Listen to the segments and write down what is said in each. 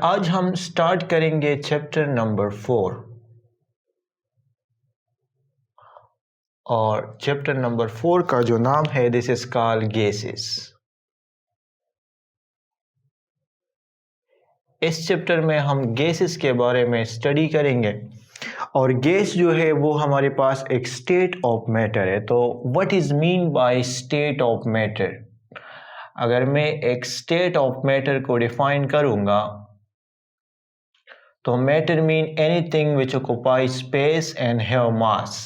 आज हम स्टार्ट करेंगे चैप्टर नंबर 4 और चैप्टर नंबर 4 का जो नाम है दिस इज कॉल्ड गैसेस। इस चैप्टर में हम गैसेस के बारे में स्टडी करेंगे और गैस जो है वो हमारे पास एक स्टेट ऑफ मैटर है। तो what is mean by state of matter? अगर मैं एक स्टेट ऑफ मैटर को डिफाइन करूंगा तो matter mean anything which occupy space and have मास।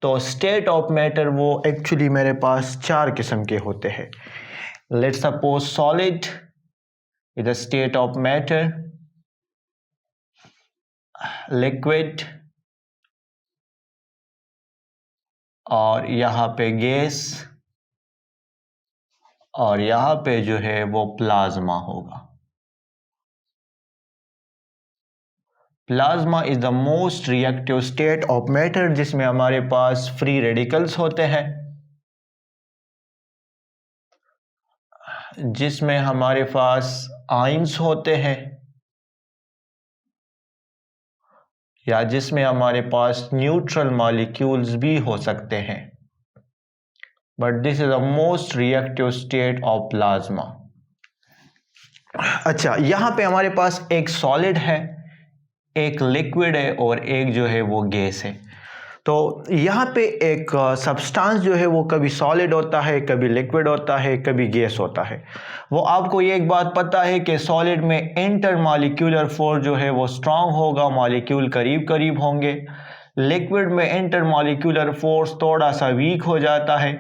तो स्टेट ऑफ मैटर वो एक्चुअली मेरे पास 4 किस्म के होते हैं। Let's suppose solid is a state of matter, liquid और यहाँ पे गैस और यहाँ पे जो है वो प्लाज्मा होगा। Plasma is the most reactive state of matter जिसमें हमारे पास फ्री रेडिकल्स होते हैं, जिसमें हमारे पास आयंस होते हैं या जिसमें हमारे पास न्यूट्रल मॉलिक्यूल्स भी हो सकते हैं, but this is the most reactive state of plasma. अच्छा, यहाँ पे हमारे पास एक सॉलिड है, एक लिक्विड है और एक जो है वो गैस है। तो यहाँ पे एक सब्सटेंस जो है वो कभी सॉलिड होता है, कभी लिक्विड होता है, कभी गैस होता है। वो आपको ये एक बात पता है कि सॉलिड में इंटर मॉलिक्यूलर फोर्स जो है वो स्ट्रांग होगा, मॉलिक्यूल करीब करीब होंगे। लिक्विड में इंटर मॉलिक्यूलर फोर्स थोड़ा सा वीक हो जाता है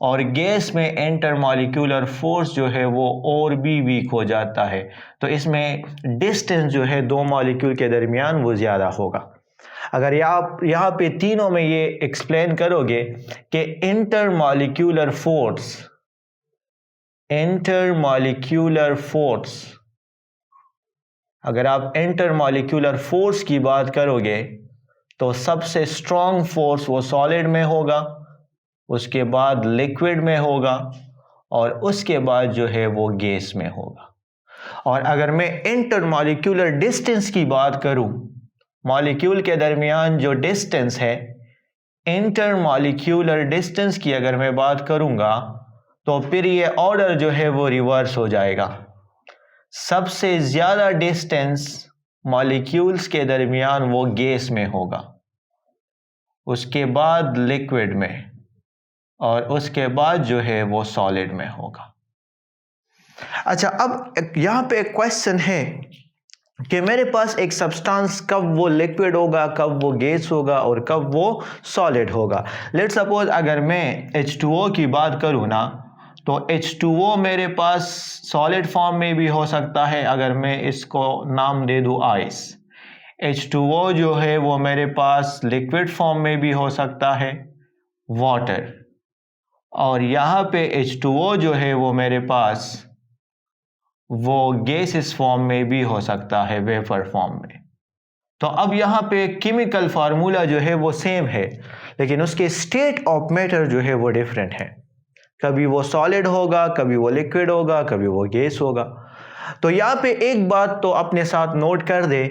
और गैस में इंटर मॉलिक्यूलर फोर्स जो है वो और भी वीक हो जाता है। तो इसमें डिस्टेंस जो है दो मॉलिक्यूल के दरमियान वो ज़्यादा होगा। अगर आप यहाँ पे तीनों में ये एक्सप्लेन करोगे कि इंटर मॉलिक्यूलर फोर्स, अगर आप इंटर मॉलिक्यूलर फोर्स की बात करोगे तो सबसे स्ट्रॉन्ग फोर्स वो सॉलिड में होगा, उसके बाद लिक्विड में होगा और उसके बाद जो है वो गैस में होगा। और अगर मैं इंटर मॉलिक्यूलर डिस्टेंस की बात करूं, मॉलिक्यूल के दरमियान जो डिस्टेंस है, इंटर मॉलिक्यूलर डिस्टेंस की अगर मैं बात करूंगा तो फिर ये ऑर्डर जो है वो रिवर्स हो जाएगा। सबसे ज्यादा डिस्टेंस मॉलिक्यूल्स के दरमियान वो गैस में होगा, उसके बाद लिक्विड में और उसके बाद जो है वो सॉलिड में होगा। अच्छा, अब यहाँ पे एक क्वेश्चन है कि मेरे पास एक सब्सटेंस कब वो लिक्विड होगा, कब वो गैस होगा और कब वो सॉलिड होगा। लेट्स सपोज अगर मैं H2O की बात करूँ ना, तो H2O मेरे पास सॉलिड फॉर्म में भी हो सकता है। अगर मैं इसको नाम दे दूँ आइस, H2O जो है वो मेरे पास लिक्विड फॉर्म में भी हो सकता है, वाटर, और यहाँ पे H2O जो है वो मेरे पास वो गैसेस फॉर्म में भी हो सकता है, वेपर फॉर्म में। तो अब यहाँ पे केमिकल फार्मूला जो है वो सेम है, लेकिन उसके स्टेट ऑफ मैटर जो है वो डिफरेंट है। कभी वो सॉलिड होगा, कभी वो लिक्विड होगा, कभी वो गैस होगा। तो यहाँ पे एक बात तो अपने साथ नोट कर दे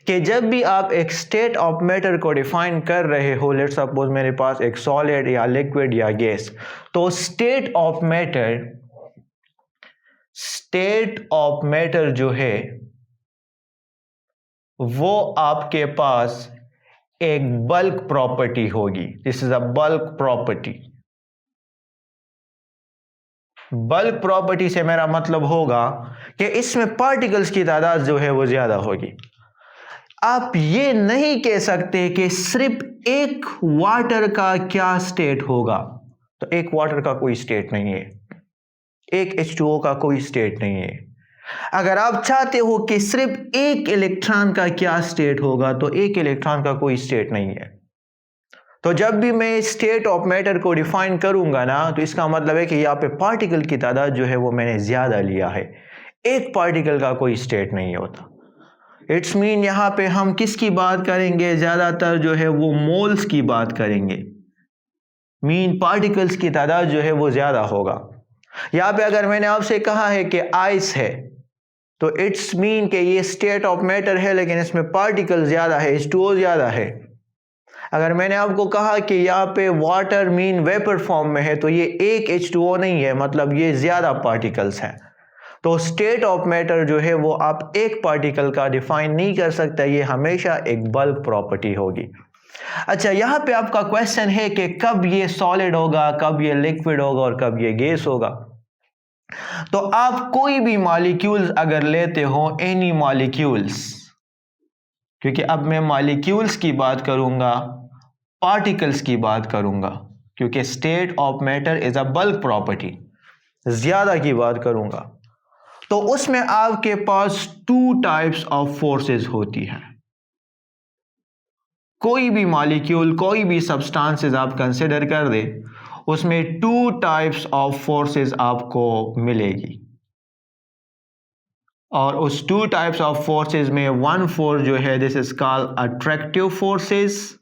कि जब भी आप एक स्टेट ऑफ मैटर को डिफाइन कर रहे हो, लेट्स सपोज मेरे पास एक सॉलिड या लिक्विड या गैस, तो स्टेट ऑफ मैटर जो है वो आपके पास एक बल्क प्रॉपर्टी होगी। This is a bulk property. Bulk property से मेरा मतलब होगा कि इसमें पार्टिकल्स की तादाद जो है वो ज्यादा होगी। आप ये नहीं कह सकते कि सिर्फ एक वाटर का क्या स्टेट होगा। तो एक वाटर का कोई स्टेट नहीं है, एक H2O का कोई स्टेट नहीं है। अगर आप चाहते हो कि सिर्फ एक इलेक्ट्रॉन का क्या स्टेट होगा, तो एक इलेक्ट्रॉन का कोई स्टेट नहीं है। तो जब भी मैं स्टेट ऑफ मैटर को डिफाइन करूंगा ना, तो इसका मतलब है कि यहाँ पे पार्टिकल की तादाद जो है वो मैंने ज्यादा लिया है। एक पार्टिकल का कोई स्टेट नहीं होता। इट्स मीन यहाँ पे हम किसकी बात करेंगे, ज्यादातर जो है वो मोल्स की बात करेंगे। मीन पार्टिकल्स की तादाद जो है वो ज्यादा होगा। यहाँ पे अगर मैंने आपसे कहा है कि आइस है, तो इट्स मीन कि ये स्टेट ऑफ मैटर है लेकिन इसमें पार्टिकल ज़्यादा है, H2O ज़्यादा है। अगर मैंने आपको कहा कि यहाँ पे वाटर मीन वेपर फॉर्म में है तो ये एक H2O नहीं है, मतलब ये ज़्यादा पार्टिकल्स हैं। तो स्टेट ऑफ मैटर जो है वो आप एक पार्टिकल का डिफाइन नहीं कर सकता, ये हमेशा एक बल्क प्रॉपर्टी होगी। अच्छा, यहाँ पे आपका क्वेश्चन है कि कब ये सॉलिड होगा, कब ये लिक्विड होगा और कब ये गैस होगा। तो आप कोई भी मॉलिक्यूल्स अगर लेते हो, एनी मॉलिक्यूल्स, क्योंकि अब मैं मॉलिक्यूल्स की बात करूंगा, पार्टिकल्स की बात करूंगा, क्योंकि state of matter is a bulk property, ज्यादा की बात करूंगा। तो उसमें आपके पास टू टाइप्स ऑफ फोर्सेस होती हैं। कोई भी मॉलिक्यूल, कोई भी सब्सटेंसेस आप कंसिडर कर दे, उसमें टू टाइप्स ऑफ फोर्सेस आपको मिलेगी। और उस टू टाइप्स ऑफ फोर्सेस में वन फोर्स जो है this is called attractive forces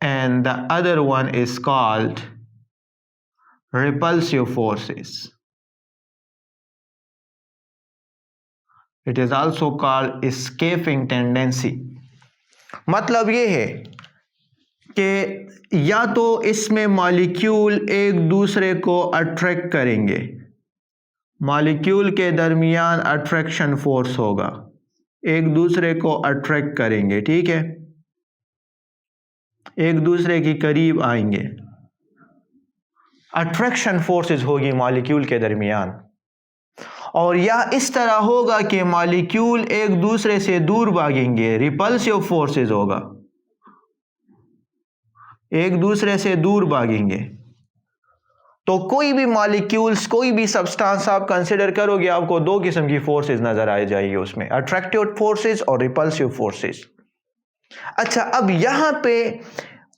and the other one is called repulsive forces. It is also called escaping tendency. मतलब ये है कि या तो इसमें मॉलिक्यूल एक दूसरे को अट्रैक्ट करेंगे, मॉलिक्यूल के दरमियान अट्रैक्शन फोर्स होगा, एक दूसरे को अट्रैक्ट करेंगे, ठीक है, एक दूसरे के करीब आएंगे, अट्रैक्शन फोर्सेस होगी मॉलिक्यूल के दरमियान। और या इस तरह होगा कि मॉलिक्यूल एक दूसरे से दूर भागेंगे, रिपल्सिव फोर्सेस होगा, एक दूसरे से दूर भागेंगे। तो कोई भी मॉलिक्यूल्स, कोई भी सब्सटेंस आप कंसिडर करोगे, आपको दो किस्म की फोर्सेस नजर आ जाएगी उसमें, अट्रैक्टिव फोर्सेस और रिपल्सिव फोर्सेस। अच्छा, अब यहां पे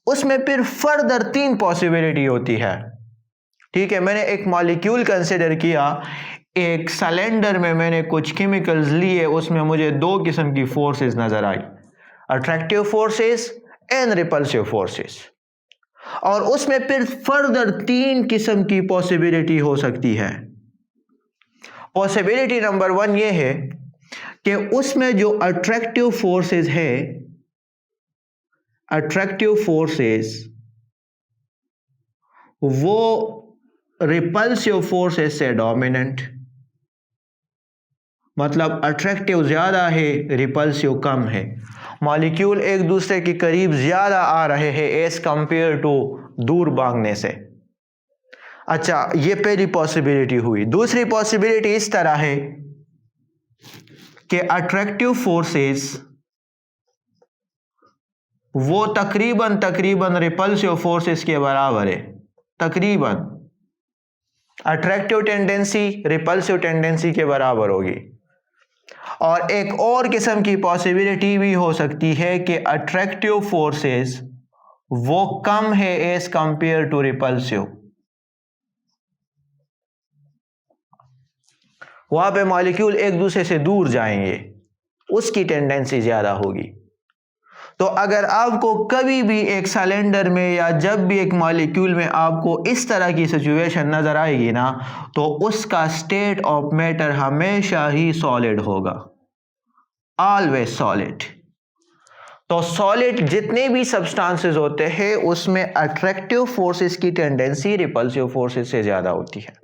उसमें फिर फर्दर तीन पॉसिबिलिटी होती है, ठीक है। मैंने एक मॉलिक्यूल कंसिडर किया, एक सिलेंडर में मैंने कुछ केमिकल्स लिए, उसमें मुझे दो किस्म की फोर्सेस नजर आई, attractive forces and repulsive forces. और उसमें फिर फर्दर तीन किस्म की पॉसिबिलिटी हो सकती है। पॉसिबिलिटी नंबर वन ये है कि उसमें जो अट्रैक्टिव फोर्सेस है, अट्रैक्टिव फोर्सेस वो रिपल्सिव फोर्सेस से डोमिनेंट, मतलब अट्रैक्टिव ज्यादा है, रिपल्सिव कम है, मॉलिक्यूल एक दूसरे के करीब ज्यादा आ रहे हैं एज कंपेयर टू दूर भागने से। अच्छा, ये पहली पॉसिबिलिटी हुई। दूसरी पॉसिबिलिटी इस तरह है कि अट्रैक्टिव फोर्सेस वो तकरीबन रिपल्सिव फोर्सेस के बराबर है, तकरीबन अट्रैक्टिव टेंडेंसी रिपल्सिव टेंडेंसी के बराबर होगी। और एक और किस्म की पॉसिबिलिटी भी हो सकती है कि अट्रैक्टिव फोर्सेस वो कम है एज कंपेयर टू रिपल्सिव, वहां पे मॉलिक्यूल एक दूसरे से दूर जाएंगे, उसकी टेंडेंसी ज्यादा होगी। तो अगर आपको कभी भी एक सिलेंडर में या जब भी एक मॉलिक्यूल में आपको इस तरह की सिचुएशन नजर आएगी ना, तो उसका स्टेट ऑफ मैटर हमेशा ही सॉलिड होगा, ऑलवेज सॉलिड। तो सॉलिड जितने भी सब्सटेंसेस होते हैं उसमें अट्रैक्टिव फोर्सेस की टेंडेंसी रिपल्सिव फोर्सेस से ज्यादा होती है।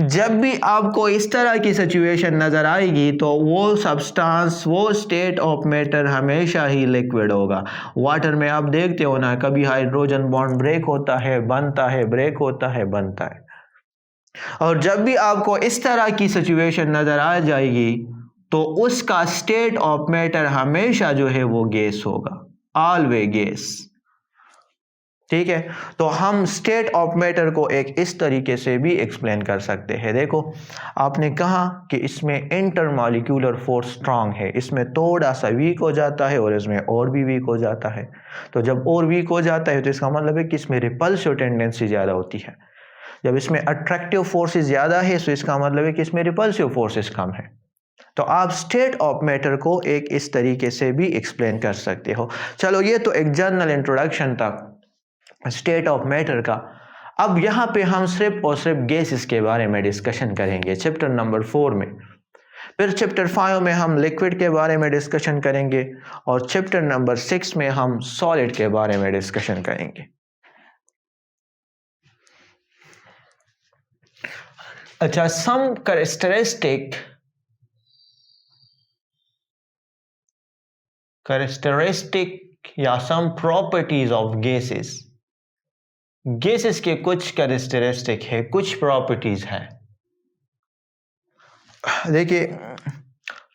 जब भी आपको इस तरह की सिचुएशन नजर आएगी तो वो सब्सटेंस, वो स्टेट ऑफ मैटर हमेशा ही लिक्विड होगा। वाटर में आप देखते हो ना, कभी हाइड्रोजन बॉन्ड ब्रेक होता है, बनता है, ब्रेक होता है, बनता है। और जब भी आपको इस तरह की सिचुएशन नजर आ जाएगी तो उसका स्टेट ऑफ मैटर हमेशा जो है वो गैस होगा, ऑलवेज गैस, ठीक है। तो हम स्टेट ऑफ मैटर को एक इस तरीके से भी एक्सप्लेन कर सकते हैं। देखो, आपने कहा कि इसमें इंटरमॉलिक्यूलर फोर्स स्ट्रांग है, इसमें थोड़ा सा वीक हो जाता है और इसमें और भी वीक हो जाता है। तो जब और वीक हो जाता है तो इसका मतलब है कि इसमें रिपल्सिव टेंडेंसी ज़्यादा होती है। जब इसमें अट्रैक्टिव फोर्सेस ज़्यादा है तो इसका मतलब है कि इसमें रिपल्सिव फोर्सेस कम है। तो आप स्टेट ऑफ मैटर को एक इस तरीके से भी एक्सप्लेन कर सकते हो। चलो, ये तो एक जनरल इंट्रोडक्शन था स्टेट ऑफ मैटर का। अब यहाँ पे हम सिर्फ और सिर्फ गैसेस के बारे में डिस्कशन करेंगे चैप्टर नंबर 4 में। फिर चैप्टर 5 में हम लिक्विड के बारे में डिस्कशन करेंगे और चैप्टर नंबर 6 में हम सॉलिड के बारे में डिस्कशन करेंगे। अच्छा, सम कैरेक्टरिस्टिक या some properties of gases. Gases के कुछ कैरेक्टरिस्टिक है, कुछ प्रॉपर्टीज है। देखिए,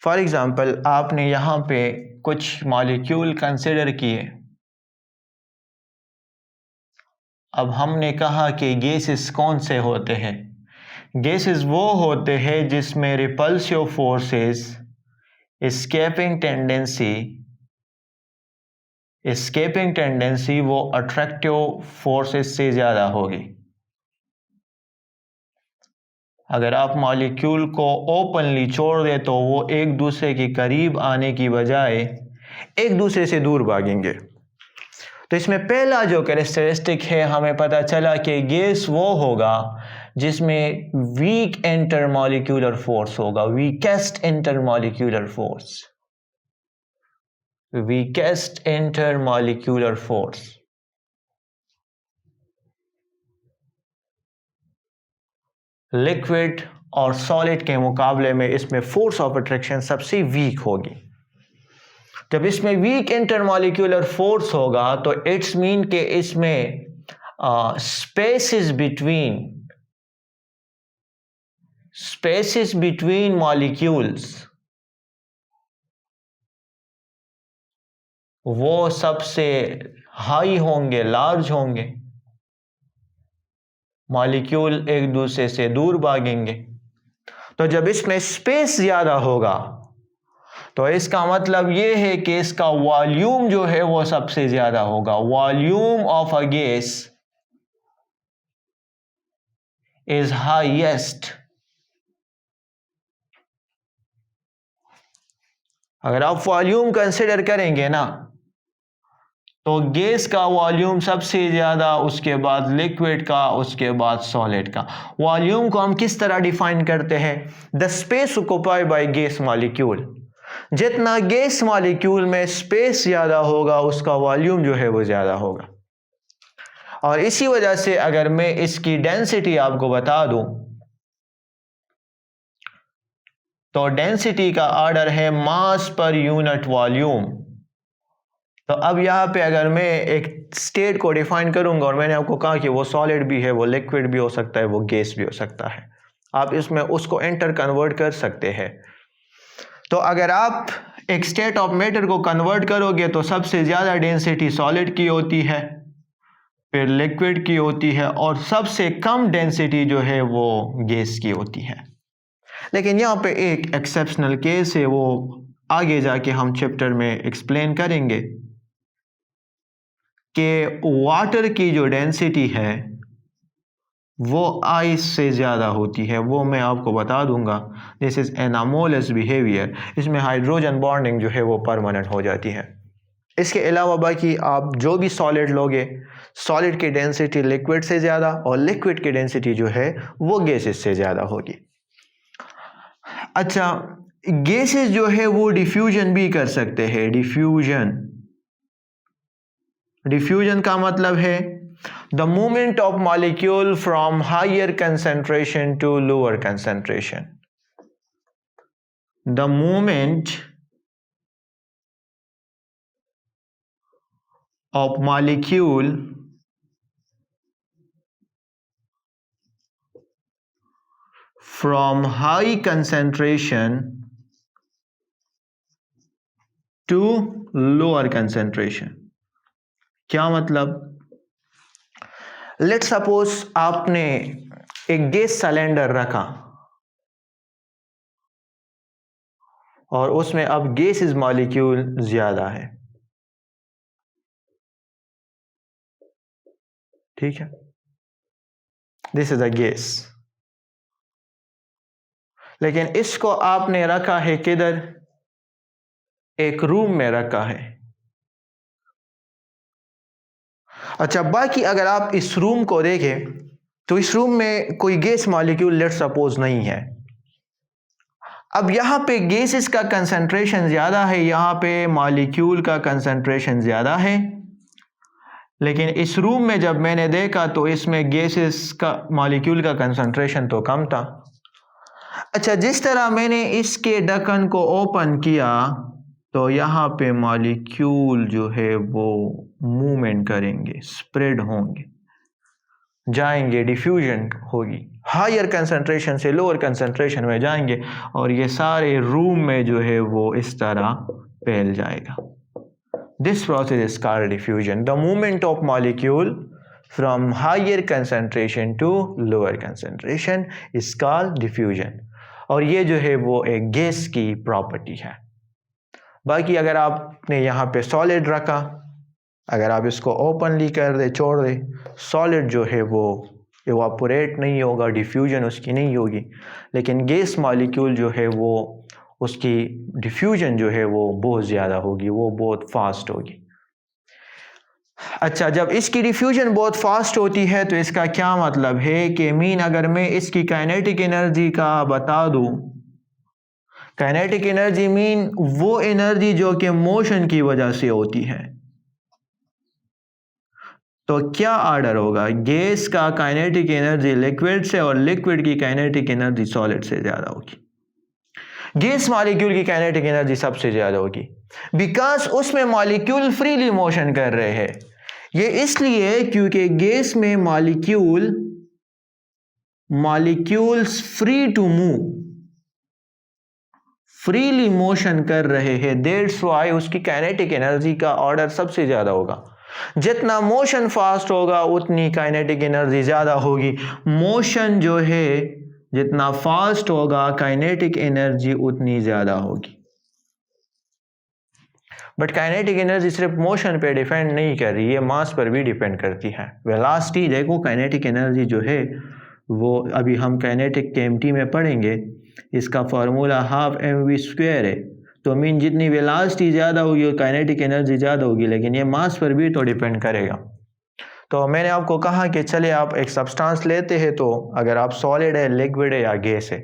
फॉर एग्जांपल आपने यहां पे कुछ मॉलिक्यूल कंसिडर किए। अब हमने कहा कि गैसेस कौन से होते हैं। गैसेस वो होते हैं जिसमें रिपल्सिव फोर्सेस, एस्केपिंग टेंडेंसी वो अट्रैक्टिव फोर्सेस से ज़्यादा होगी। अगर आप मॉलिक्यूल को ओपनली छोड़ दें तो वो एक दूसरे के करीब आने की बजाय एक दूसरे से दूर भागेंगे। तो इसमें पहला जो कैरेक्टरिस्टिक है, हमें पता चला कि गैस वो होगा जिसमें वीक इंटरमॉलिक्यूलर फोर्स होगा, वीकेस्ट इंटरमॉलिक्यूलर फोर्स। लिक्विड और सॉलिड के मुकाबले में इसमें फोर्स ऑफ अट्रैक्शन सबसे वीक होगी। जब इसमें वीक इंटरमॉलिक्यूलर फोर्स होगा तो इट्स मीन के इसमें स्पेसेस बिटवीन मॉलिक्यूल्स वो सबसे हाई होंगे, लार्ज होंगे। मॉलिक्यूल एक दूसरे से दूर भागेंगे। तो जब इसमें स्पेस ज्यादा होगा तो इसका मतलब ये है कि इसका वॉल्यूम जो है वो सबसे ज्यादा होगा। Volume of a gas is highest. अगर आप वॉल्यूम कंसिडर करेंगे ना, तो गैस का वॉल्यूम सबसे ज्यादा, उसके बाद लिक्विड का, उसके बाद सॉलिड का। वॉल्यूम को हम किस तरह डिफाइन करते हैं? The space occupied by gas molecule. जितना गैस मॉलिक्यूल में स्पेस ज्यादा होगा उसका वॉल्यूम जो है वो ज्यादा होगा। और इसी वजह से अगर मैं इसकी डेंसिटी आपको बता दूं तो डेंसिटी का ऑर्डर है मास पर यूनिट वॉल्यूम। तो अब यहाँ पे अगर मैं एक स्टेट को डिफाइन करूंगा, और मैंने आपको कहा कि वो सॉलिड भी है, वो लिक्विड भी हो सकता है, वो गैस भी हो सकता है, आप इसमें उसको एंटर कन्वर्ट कर सकते हैं। तो अगर आप एक स्टेट ऑफ मैटर को कन्वर्ट करोगे तो सबसे ज़्यादा डेंसिटी सॉलिड की होती है, फिर लिक्विड की होती है, और सबसे कम डेंसिटी जो है वो गैस की होती है। लेकिन यहाँ पे एक एक्सेप्शनल केस है, वो आगे जाके हम चैप्टर में एक्सप्लेन करेंगे कि वाटर की जो डेंसिटी है वो आइस से ज़्यादा होती है। वो मैं आपको बता दूंगा। This is anomalous behaviour. इसमें हाइड्रोजन बॉन्डिंग जो है वो परमानेंट हो जाती है। इसके अलावा बाकी आप जो भी सॉलिड लोगे, सॉलिड की डेंसिटी लिक्विड से ज़्यादा और लिक्विड की डेंसिटी जो है वो गैसेस से ज़्यादा होगी। अच्छा, गैसेस जो है वो डिफ्यूजन भी कर सकते हैं। डिफ्यूजन का मतलब है the movement of molecule from higher concentration to lower concentration. The movement of molecule from high concentration to lower concentration। क्या मतलब? लेट्स सपोज आपने एक गैस सिलेंडर रखा और उसमें अब गैसेस मॉलिक्यूल ज्यादा है, ठीक है, दिस इज अ गैस। लेकिन इसको आपने रखा है किधर? एक रूम में रखा है। अच्छा, बाकी अगर आप इस रूम को देखें तो इस रूम में कोई गैस मॉलिक्यूल लेट सपोज नहीं है। अब यहाँ पे गैसेस का कंसंट्रेशन ज़्यादा है, यहाँ पे मॉलिक्यूल का कंसंट्रेशन ज़्यादा है, लेकिन इस रूम में जब मैंने देखा तो इसमें गैसेस का मॉलिक्यूल का कंसंट्रेशन तो कम था। अच्छा, जिस तरह मैंने इसके ढक्कन को ओपन किया तो यहाँ पे मॉलिक्यूल जो है वो मूवमेंट करेंगे, स्प्रेड होंगे, जाएंगे, डिफ्यूजन होगी, हायर कंसंट्रेशन से लोअर कंसंट्रेशन में जाएंगे और ये सारे रूम में जो है वो इस तरह फैल जाएगा। This process is called diffusion. The movement of molecule from higher concentration to lower concentration is called diffusion. और ये जो है वो एक गैस की प्रॉपर्टी है। बाकी अगर आपने यहाँ पे सॉलिड रखा, अगर आप इसको ओपनली कर दे, छोड़ दे, सॉलिड जो है वो इवापोरेट नहीं होगा, डिफ्यूजन उसकी नहीं होगी, लेकिन गैस मॉलिक्यूल जो है वो उसकी डिफ्यूजन जो है वो बहुत ज़्यादा होगी, वो बहुत फास्ट होगी। अच्छा, जब इसकी डिफ्यूजन बहुत फास्ट होती है तो इसका क्या मतलब है कि मीन अगर मैं इसकी काइनेटिक एनर्जी का बता दूं, काइनेटिक एनर्जी मीन वो एनर्जी जो कि मोशन की वजह से होती है, तो क्या ऑर्डर होगा? गैस का काइनेटिक एनर्जी लिक्विड से और लिक्विड की काइनेटिक एनर्जी सॉलिड से ज़्यादा होगी। गैस मॉलिक्यूल की काइनेटिक एनर्जी सबसे ज़्यादा होगी बिकॉज उसमें मॉलिक्यूल फ्रीली मोशन कर रहे हैं। ये इसलिए क्योंकि गैस में molecules free to move, freely motion कर रहे हैं, दैट्स व्हाई उसकी काइनेटिक एनर्जी का ऑर्डर सबसे ज़्यादा होगा। जितना मोशन फास्ट होगा उतनी काइनेटिक एनर्जी ज़्यादा होगी। मोशन जो है जितना फास्ट होगा काइनेटिक एनर्जी उतनी ज़्यादा होगी। बट काइनेटिक एनर्जी सिर्फ मोशन पे डिपेंड नहीं कर रही है, मास पर भी डिपेंड करती है। वेलोसिटी देखो, काइनेटिक एनर्जी जो है वो अभी हम काइनेटिक केएमटी में पढ़ेंगे, इसका फार्मूला ½ mv² है। तो मीन जितनी वेलोसिटी ज़्यादा होगी काइनेटिक एनर्जी ज़्यादा होगी, लेकिन ये मास पर भी तो डिपेंड करेगा। तो मैंने आपको कहा कि चले आप एक सब्सटेंस लेते हैं, तो अगर आप सॉलिड है, लिक्विड है या गैस है,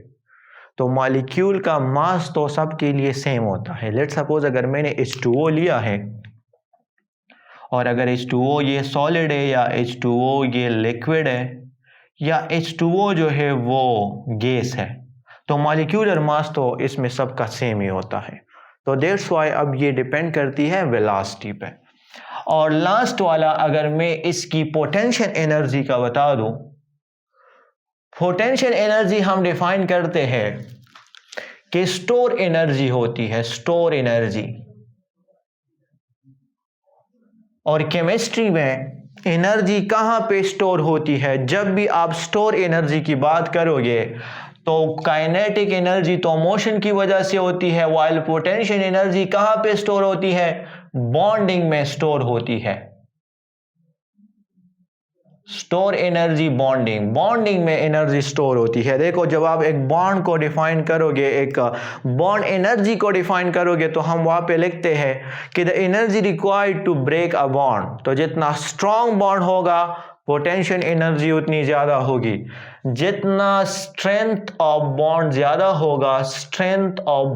तो मॉलिक्यूल का मास तो सबके लिए सेम होता है। लेट सपोज अगर मैंने H2O लिया है और अगर H2O ये सॉलिड है या H2O ये लिक्विड है या H2O जो है वो गैस है, तो मॉलिक्यूलर मास तो इसमें सबका सेम ही होता है। तो दैट्स व्हाई अब ये डिपेंड करती है वेलोसिटी पे। और लास्ट वाला अगर मैं इसकी पोटेंशियल एनर्जी का बता दूं, पोटेंशियल एनर्जी हम डिफाइन करते हैं कि स्टोर एनर्जी होती है, स्टोर एनर्जी। और केमिस्ट्री में एनर्जी कहां पे स्टोर होती है? जब भी आप स्टोर एनर्जी की बात करोगे तो काइनेटिक एनर्जी तो मोशन की वजह से होती है, वाइल पोटेंशियल एनर्जी कहां पे स्टोर होती है? बॉन्डिंग में स्टोर होती है। स्टोर एनर्जी बॉन्डिंग में एनर्जी स्टोर होती है। देखो, जब आप एक बॉन्ड को डिफाइन करोगे, एक बॉन्ड एनर्जी को डिफाइन करोगे, तो हम वहां पे लिखते हैं कि the energy required to break a bond. तो जितना स्ट्रॉन्ग बॉन्ड होगा पोटेंशियल एनर्जी उतनी ज्यादा होगी। जितना स्ट्रेंथ ऑफ बॉन्ड ज्यादा होगा, स्ट्रेंथ ऑफ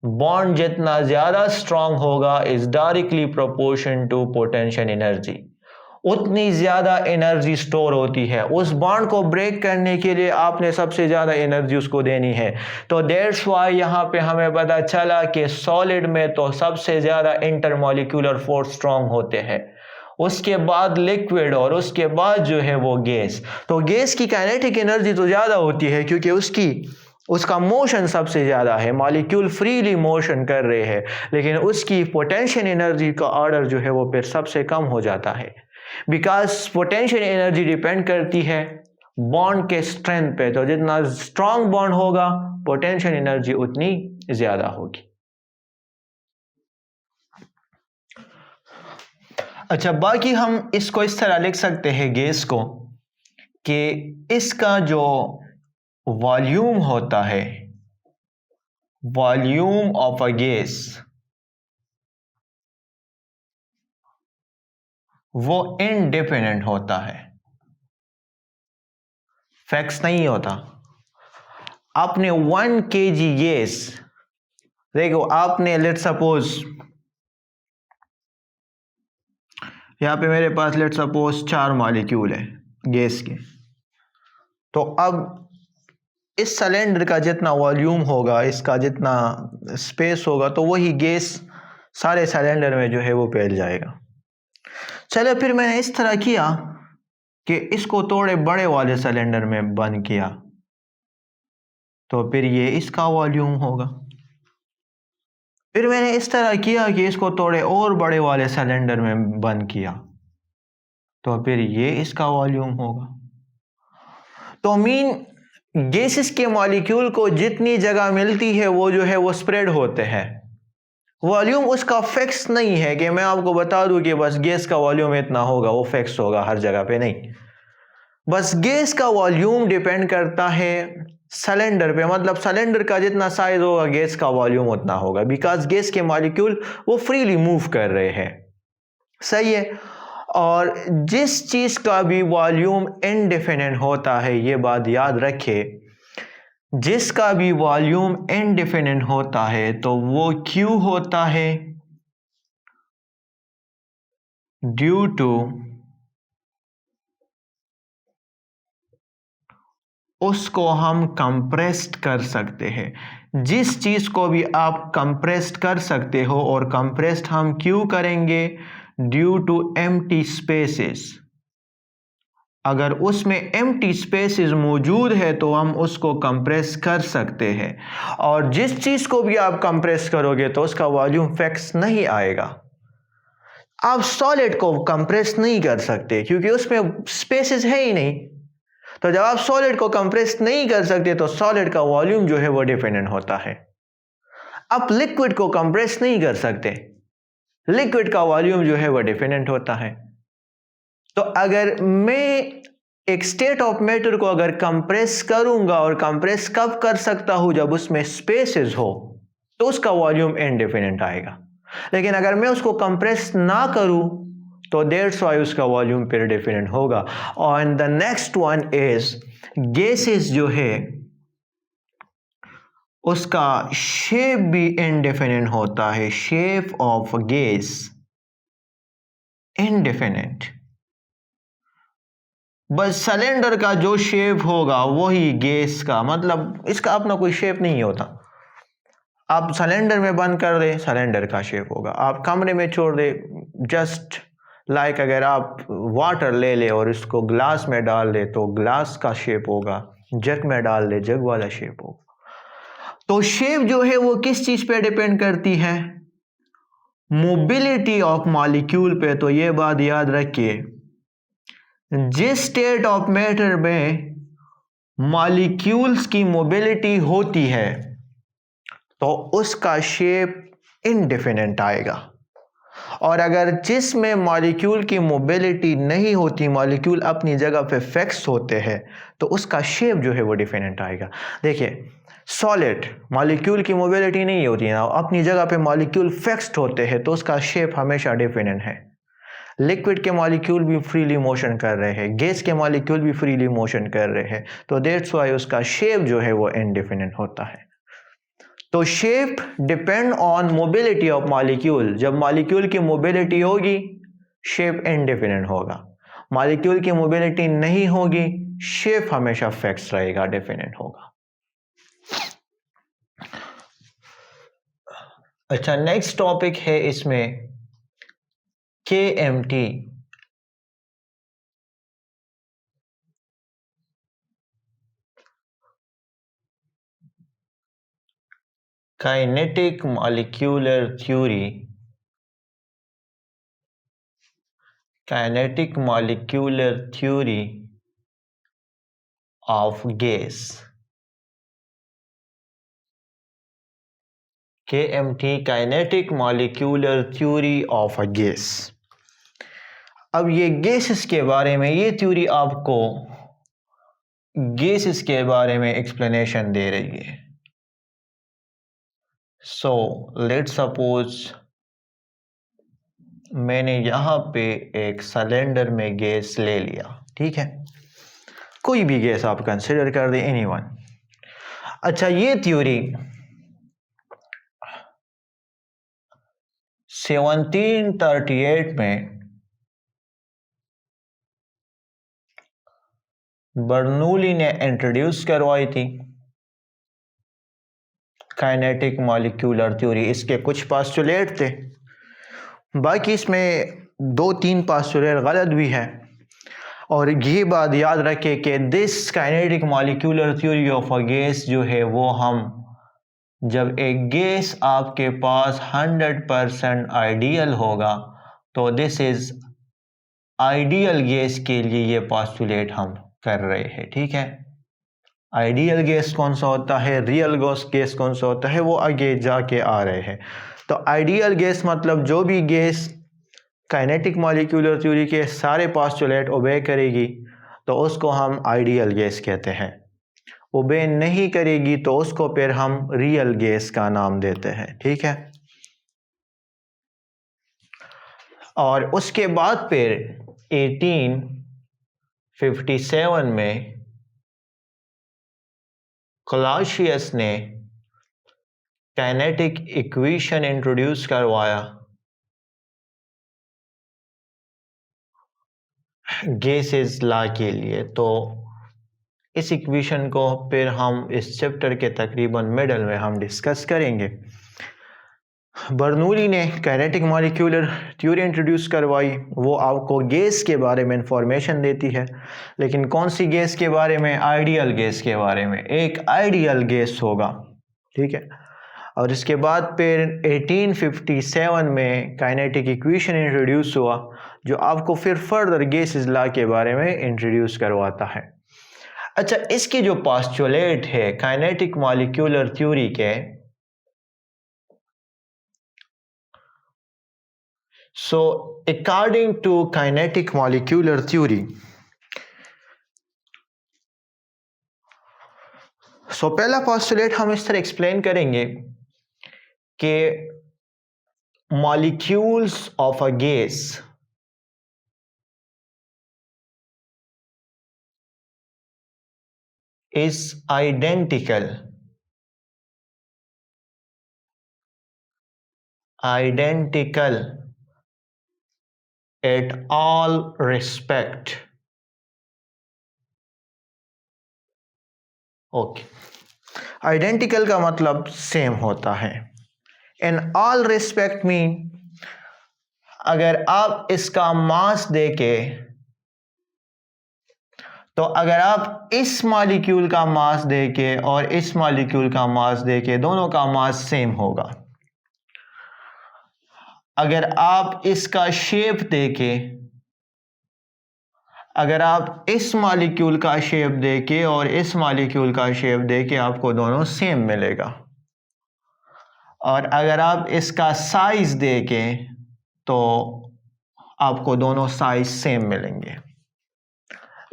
बॉन्ड जितना ज्यादा स्ट्रॉन्ग होगा is directly proportion to potential energy, उतनी ज्यादा एनर्जी स्टोर होती है। उस बॉन्ड को ब्रेक करने के लिए आपने सबसे ज्यादा एनर्जी उसको देनी है। तो दैट्स व्हाई यहाँ पे हमें पता चला कि सॉलिड में तो सबसे ज्यादा इंटरमॉलिक्यूलर फोर्स स्ट्रॉन्ग होते हैं, उसके बाद लिक्विड और उसके बाद जो है वो गैस। तो गैस की काइनेटिक एनर्जी तो ज्यादा होती है क्योंकि उसका मोशन सबसे ज़्यादा है, मॉलिक्यूल फ्रीली मोशन कर रहे हैं, लेकिन उसकी पोटेंशियल एनर्जी का ऑर्डर जो है वो फिर सबसे कम हो जाता है। बिकॉज पोटेंशियल एनर्जी डिपेंड करती है बॉन्ड के स्ट्रेंथ पे। तो जितना स्ट्रॉन्ग बॉन्ड होगा पोटेंशियल एनर्जी उतनी ज़्यादा होगी। अच्छा, बाकी हम इसको इस तरह लिख सकते हैं गैस को कि इसका जो वॉल्यूम होता है, वॉल्यूम ऑफ अ गैस, वो इंडिपेंडेंट होता है। फैक्स नहीं होता। आपने 1 kg गैस, देखो आपने लेट सपोज यहाँ पे मेरे पास लेट सपोज 4 मॉलिक्यूल है गैस के, तो अब इस सिलेंडर का जितना वॉल्यूम होगा, इसका जितना स्पेस होगा, तो वही गैस सारे सिलेंडर में जो है वो फैल जाएगा। चलो फिर मैंने इस तरह किया कि इसको थोड़े बड़े वाले सिलेंडर में बंद किया, तो फिर ये इसका वॉल्यूम होगा। फिर मैंने इस तरह किया कि इसको थोड़े और बड़े वाले सिलेंडर में बंद किया, तो फिर ये इसका वॉल्यूम होगा। तो मीन गैसेस के मॉलिक्यूल को जितनी जगह मिलती है वो जो है वो स्प्रेड होते हैं। वॉल्यूम उसका फिक्स नहीं है कि मैं आपको बता दूं कि बस गैस का वॉल्यूम इतना होगा, वो फिक्स होगा हर जगह पे, नहीं। बस गैस का वॉल्यूम डिपेंड करता है सिलेंडर पे, मतलब सिलेंडर का जितना साइज होगा गैस का वॉल्यूम उतना होगा, बिकॉज गैस के मॉलिक्यूल वो फ्रीली मूव कर रहे हैं, सही है। और जिस चीज का भी वॉल्यूम इनडेफिनिट होता है, ये बात याद रखें, जिसका भी वॉल्यूम इनडेफिनिट होता है तो वो क्यों होता है? ड्यू टू उसको हम कंप्रेस्ड कर सकते हैं। जिस चीज को भी आप कंप्रेस्ड कर सकते हो, और कंप्रेस्ड हम क्यों करेंगे? Due to empty spaces. अगर उसमें एम्प्टी स्पेसेस मौजूद है तो हम उसको कंप्रेस कर सकते हैं, और जिस चीज को भी आप कंप्रेस करोगे तो उसका वॉल्यूम फिक्स नहीं आएगा। आप सॉलिड को कंप्रेस नहीं कर सकते क्योंकि उसमें स्पेसेस है ही नहीं। तो जब आप सॉलिड को कंप्रेस नहीं कर सकते तो सॉलिड का वॉल्यूम जो है वो डिपेंडेंट होता है। आप लिक्विड को कंप्रेस नहीं कर सकते, लिक्विड का वॉल्यूम जो है वो डिपेंडेंट होता है। तो अगर मैं एक स्टेट ऑफ मैटर को अगर कंप्रेस करूंगा, और कंप्रेस कब कर सकता हूं? जब उसमें स्पेसेस हो, तो उसका वॉल्यूम इनडेफिनिट आएगा। लेकिन अगर मैं उसको कंप्रेस ना करूं तो दैट्स व्हाई उसका वॉल्यूम फिर डिफरेंट होगा। और the next one is gases जो है उसका शेप भी इनडेफिनिट होता है। शेप ऑफ गैस इनडेफिनिट, बस सिलेंडर का जो शेप होगा वही गैस का, मतलब इसका अपना कोई शेप नहीं होता। आप सिलेंडर में बंद कर दे, सिलेंडर का शेप होगा। आप कमरे में छोड़ दे, जस्ट लाइक अगर आप वाटर ले ले और इसको ग्लास में डाल दे तो ग्लास का शेप होगा, जग में डाल दे जग वाला शेप होगा। तो शेप जो है वो किस चीज पे डिपेंड करती है? मोबिलिटी ऑफ मॉलिक्यूल पे। तो ये बात याद रखिए, जिस स्टेट ऑफ मैटर में मॉलिक्यूल्स की मोबिलिटी होती है तो उसका शेप इनडेफिनिट आएगा, और अगर जिसमें मॉलिक्यूल की मोबिलिटी नहीं होती, मॉलिक्यूल अपनी जगह पे फिक्स होते हैं, तो उसका शेप जो है वो डिफिनेट आएगा। देखिए सॉलिड मॉलिक्यूल की मोबिलिटी नहीं होती है, अपनी जगह पे मॉलिक्यूल फिक्स्ड होते हैं, तो उसका शेप हमेशा डिफिनेट है। लिक्विड के मॉलिक्यूल भी फ्रीली मोशन कर रहे हैं, गैस के मॉलिक्यूल भी फ्रीली मोशन कर रहे हैं, तो दैट्स व्हाई उसका शेप जो है वो इनडेफिनेट होता है। तो shape depend on mobility of molecule. जब मॉलिक्यूल की मोबिलिटी होगी शेप इनडेफिनेट होगा, मॉलिक्यूल की मोबिलिटी नहीं होगी शेप हमेशा फिक्स रहेगा, डेफिनेट होगा। अच्छा, नेक्स्ट टॉपिक है इसमें KMT। Kinetic molecular theory. Kinetic molecular theory of gas. KMT kinetic molecular theory of a gas. अब ये गैसेस के बारे में, ये थ्योरी आपको गैसेस के बारे में एक्सप्लेनेशन दे रही है। सो लेट्स सपोज मैंने यहां पे एक सिलेंडर में गैस ले लिया, ठीक है। कोई भी गैस आप कंसिडर कर दें, एनीवन। अच्छा, ये थ्योरी 1738 में बर्नौली ने इंट्रोड्यूस करवाई थी, काइनेटिक मॉलिक्यूलर थ्योरी। इसके कुछ पास्टुलेट थे, बाकी इसमें 2-3 पास्टुलेट गलत भी है। और ये बात याद रखें कि this kinetic molecular theory of a gas जो है वो हम जब एक गैस आपके पास 100% आइडियल होगा तो दिस इज आइडियल गैस के लिए ये पास्टुलेट हम कर रहे हैं, ठीक है। आइडियल गैस कौन सा होता है, रियल गैस कौन सा होता है, वो आगे जाके आ रहे हैं। तो आइडियल गैस मतलब जो भी गैस काइनेटिक मॉलिक्यूलर थ्योरी के सारे पास्टुलेट ओबे करेगी तो उसको हम आइडियल गैस कहते हैं। ओबे नहीं करेगी तो उसको फिर हम रियल गैस का नाम देते हैं, ठीक है। और उसके बाद फिर 1857 में क्लासियस ने काइनेटिक इक्वेशन इंट्रोड्यूस करवाया गैसेस लॉ के लिए। तो इस इक्वेशन को फिर हम इस चैप्टर के तकरीबन मिडल में हम डिस्कस करेंगे। बर्नौली ने काइनेटिक मॉलिक्यूलर थ्योरी इंट्रोड्यूस करवाई, वो आपको गैस के बारे में इंफॉर्मेशन देती है, लेकिन कौन सी गैस के बारे में, आइडियल गैस के बारे में। एक आइडियल गैस होगा, ठीक है। और इसके बाद फिर 1857 में काइनेटिक इक्वेशन इंट्रोड्यूस हुआ जो आपको फिर फर्दर गैसेस लॉ के बारे में इंट्रोड्यूस करवाता है। अच्छा, इसके जो पास्टुलेट है काइनेटिक मॉलिक्यूलर थ्योरी के, so according to kinetic molecular theory, so पहला पोस्टुलेट हम इस तरह एक्सप्लेन करेंगे कि molecules of a gas is identical at all respect. Okay, identical का मतलब सेम होता है। इन ऑल रिस्पेक्ट मीन अगर आप इसका मास देके, तो अगर आप इस मॉलिक्यूल का मास देके और इस मॉलिक्यूल का मास देके, दोनों का मास सेम होगा। अगर आप इसका शेप देखें, अगर आप इस मॉलिक्यूल का शेप देखें और इस मॉलिक्यूल का शेप देखें, आपको दोनों सेम मिलेगा। और अगर आप इसका साइज देखें तो आपको दोनों साइज सेम मिलेंगे।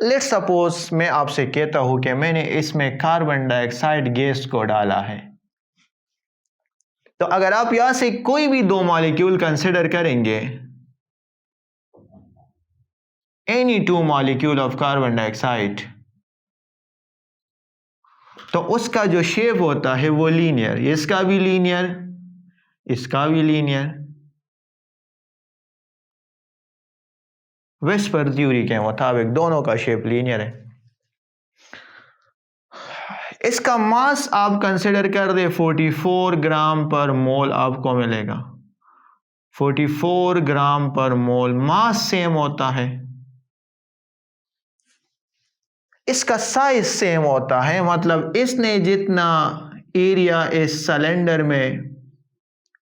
लेट्स सपोज मैं आपसे कहता हूं कि मैंने इसमें कार्बन डाइऑक्साइड गैस को डाला है, तो अगर आप यहां से कोई भी 2 मॉलिक्यूल कंसिडर करेंगे, any 2 molecule of carbon dioxide, तो उसका जो शेप होता है वो लीनियर, इसका भी लीनियर, इसका भी लीनियर। वेस्पर थ्योरी के मुताबिक दोनों का शेप लीनियर है। इसका मास आप कंसिडर कर दे 44 ग्राम पर मोल आपको मिलेगा। 44 ग्राम पर मोल मास सेम होता है, इसका साइज सेम होता है, मतलब इसने जितना एरिया इस सिलेंडर में,